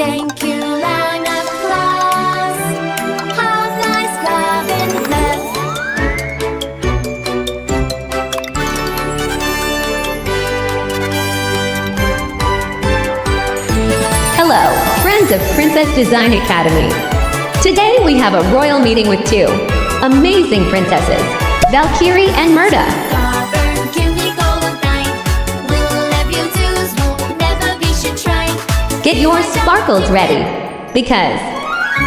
Thank you, round of applause. How's nice love and love? Hello, friends of Princess Design Academy. Today we have a royal meeting with two amazing princesses, Valkyrie and Mirta. Get your sparkles ready, because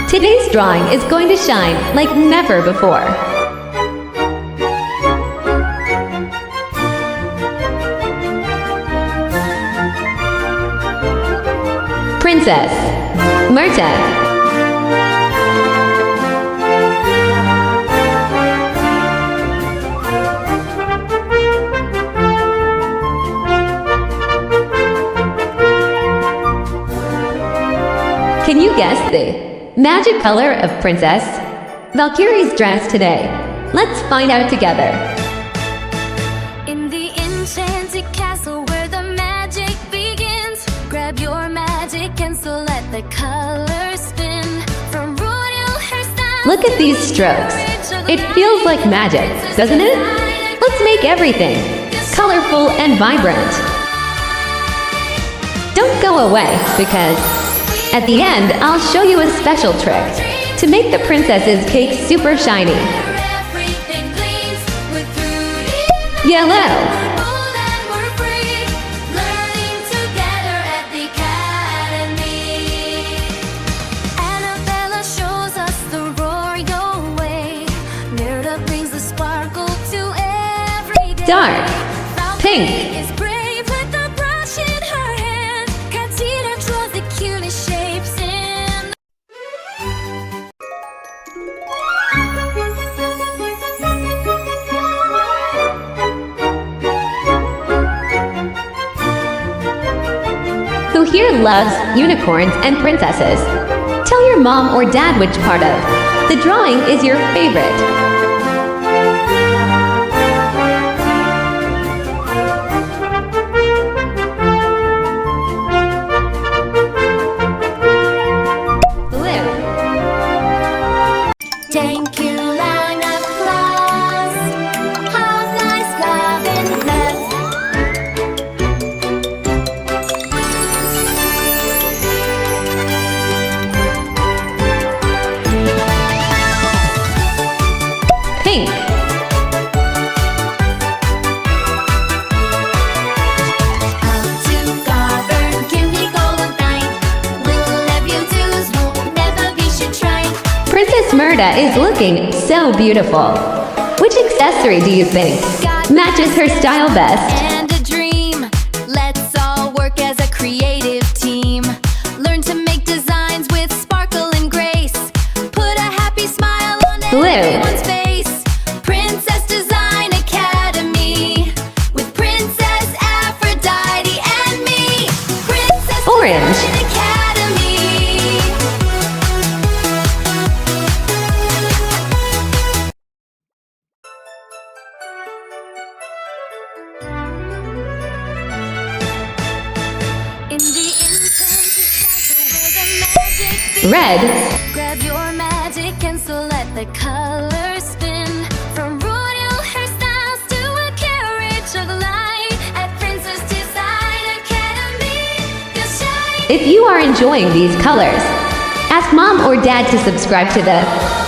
today's drawing is going to shine like never before. Princess Mirta. Can you guess the magic color of Princess Valkyrie's dress today? Let's find out together. In the enchanted castle where the magic begins, grab your magic and so let the colors spin. From royal hairstyles. Look at these strokes. It feels like magic, doesn't it? Let's make everything colorful and vibrant. Don't go away, because at the end, I'll show you a special trick to make the princess's cake super shiny. Yellow. Dark. Pink. Who here loves unicorns and princesses? Tell your mom or dad which part of the drawing is your favorite. Thank you, round of applause. How's nice love and love? Pink. How to govern, give me golden line. Will love you do's, will never be should try. Princess Mirta is looking so beautiful. Which accessory do you think matches her style best? And a dream. Let's all work as a creative team. Learn to make designs with sparkle and grace. Put a happy smile on Blue. everyone's face. Princess Design Academy with Princess Aphrodite and me. Princess Orange. Design Academy. In the enchanted castle where the magic begins, Red. grab your magic and so let the colors spin. From royal hairstyles to a carriage of light at Princess Design Academy, you'll shine. If you are enjoying these colors, ask mom or dad to subscribe to the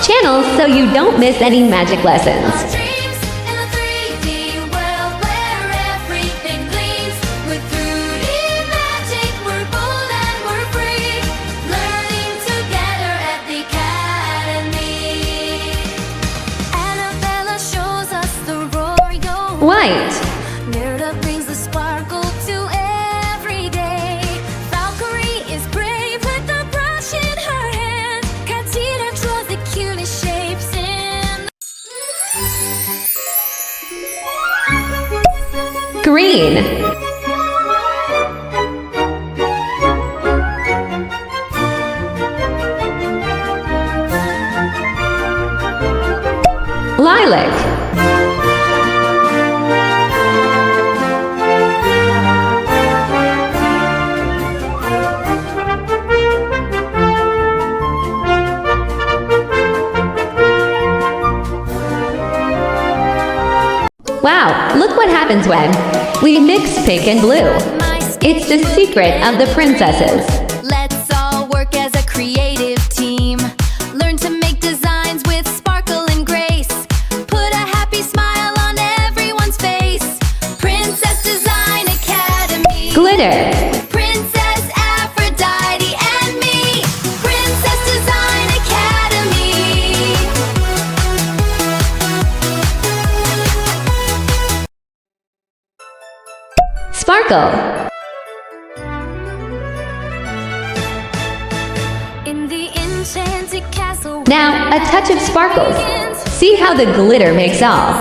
channel so you don't miss any magic lessons. Dreams in a 3D world where everything gleams. With 3D magic, we're bold and we're free. Learning together at the academy. Annabella shows us the royal White. Mirta brings the sparkle to every day. Valkyrie is brave with a brush in her hand. Katina draws the cutest shapes in. Green. Lilac. Wow, look what happens when we mix pink and blue. It's the secret of the princesses. Let's all work as a creative team. Learn to make designs with sparkle and grace. Put a happy smile on everyone's face. Princess Design Academy. Glitter. With Princess Aphrodite and me. Princess Design Academy. Sparkle. In the enchanted castle. Now, a touch of sparkles. See how the glitter makes all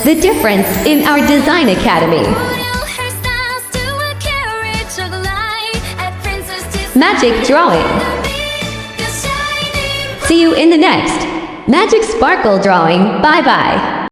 the difference in our Design Academy. Royal hairstyles to a carriage of light at Princess Design Magic drawing. Academy. You're shining. See you in the next Magic Sparkle drawing. Bye-bye.